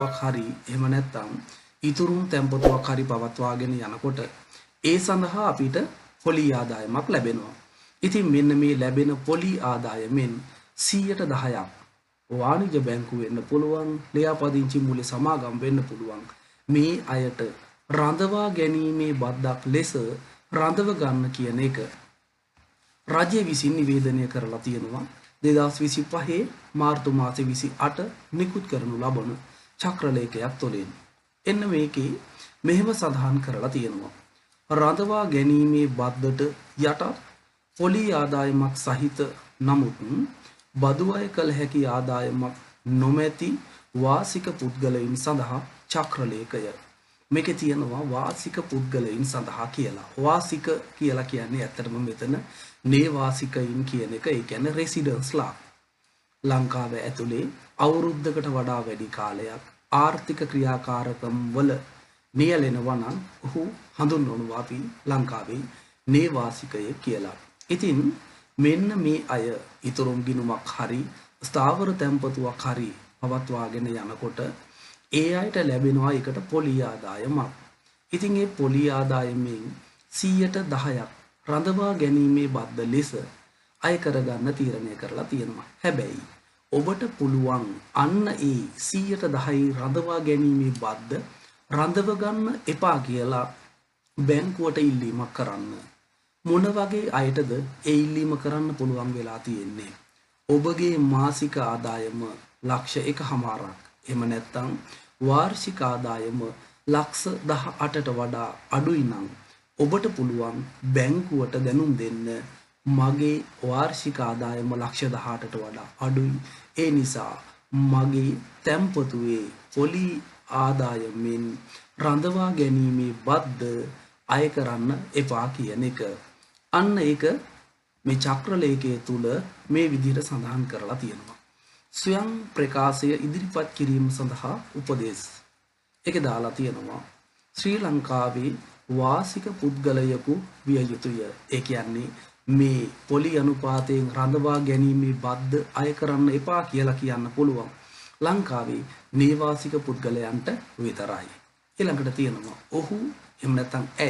හරි එහෙම නැත්නම් ඉතුරුම් තැන්පතුවක් හරි පවත්වාගෙන යනකොට ඒ සඳහා අපිට පොලි ආදායමක් ලැබෙනවා. ඉතින් මෙන්න මේ ලැබෙන පොලි ආදායමෙන් 10%ක් වාණිජ බැංකුව වෙන්න පුළුවන්, ලියාපදිංචි මූල්‍ය සමාගම් වෙන්න පුළුවන්. මේ අයට රඳවා ගැනීමේ බද්දක් ලෙස රඳව ගන්න කියන එක රජය විසින් නිවේදනය කරලා තියෙනවා. 2025 මාර්තු මාසේ 28 නිකුත් කරනු ලබන චක්‍රලේඛයක් තුළින්. එන්න මේකේ මෙහෙම සඳහන් කරලා තියෙනවා. රඳවා ගැනීමේ බද්දට යට පොලි ආදායමක් සහිත නමුත් බදු අය කළ හැකි ආදායමක් නොමැති වාසික පුද්ගලයන් සඳහා චක්‍රලේඛය. මේකේ තියෙනවා වාසික පුද්ගලයන් සඳහා කියලා. වාසික කියලා කියන්නේ ඇත්තටම මෙතන නේවාසිකයින් කියන එක. ඒ කියන්නේ රෙසිඩන්ස්ලා. ලංකාව ඇතුලේ අවුරුද්දකට වඩා වැඩි කාලයක් ආර්ථික ක්‍රියාකාරකම් වල නියැලෙනවා නම් ඔහු හඳුන්වනවා අපි ලංකාවේ නේවාසිකය කියලා. ඉතින් මෙන්න මේ අය ඉතුරුම් ගිණුමක් හරි ස්ථාවර තැන්පතුවක් හරි පවත්වාගෙන යනකොට ඒ අයට ලැබෙනවා එකට පොලි ආදායමක්. ඉතින් මේ පොලි ආදායමෙන් 10%ක් රඳවා ගැනීමේ බද්ද ලෙස අය කරගන්න තීරණය කරලා තියෙනවා. හැබැයි ඔබට පුළුවන් අන්න ඒ 10% රඳවා ගැනීමේ බද්ද රඳව ගන්න එපා කියලා බැංකුවට ඉල්ලීමක් කරන්න. මොන වගේ අයටද ඒ ඉල්ලීම කරන්න පුළුවන් වෙලා තියෙන්නේ? ඔබගේ මාසික ආදායම ලක්ෂ 1.5ක් එහෙම නැත්නම් වාර්ෂික ආදායම ලක්ෂ 18ට වඩා අඩුයි නම් ඔබට පුළුවන් බැංකුවට දැනුම් දෙන්න මගේ වාර්ෂික ආදායම ලක්ෂ 18ට වඩා අඩුයි. ඒ නිසා මගේ තැන්පතුවේ පොලි ආදායමෙන් රඳවා ගැනීමේ බද්ද අය කරන්න එපා කියන එක. අන්න ඒක මේ චක්‍රලේඛය තුල මේ විදිහට සඳහන් කරලා තියෙනවා. ස්වයං ප්‍රකාශය ඉදිරිපත් කිරීම සඳහා උපදෙස්. ඒකේ දාලා තියෙනවා ශ්‍රී ලංකාවේ වාසික පුද්ගලයෙකු විය යුතුය. ඒ කියන්නේ මේ පොලි අනුපාතයෙන් රඳවා ගැනීමේ බද්ද අය කරන්න එපා කියලා කියන්න පුළුවන් ලංකාවේ නේවාසික පුද්ගලයන්ට විතරයි. ඊළඟට තියෙනවා ඔහු එහෙම නැත්නම්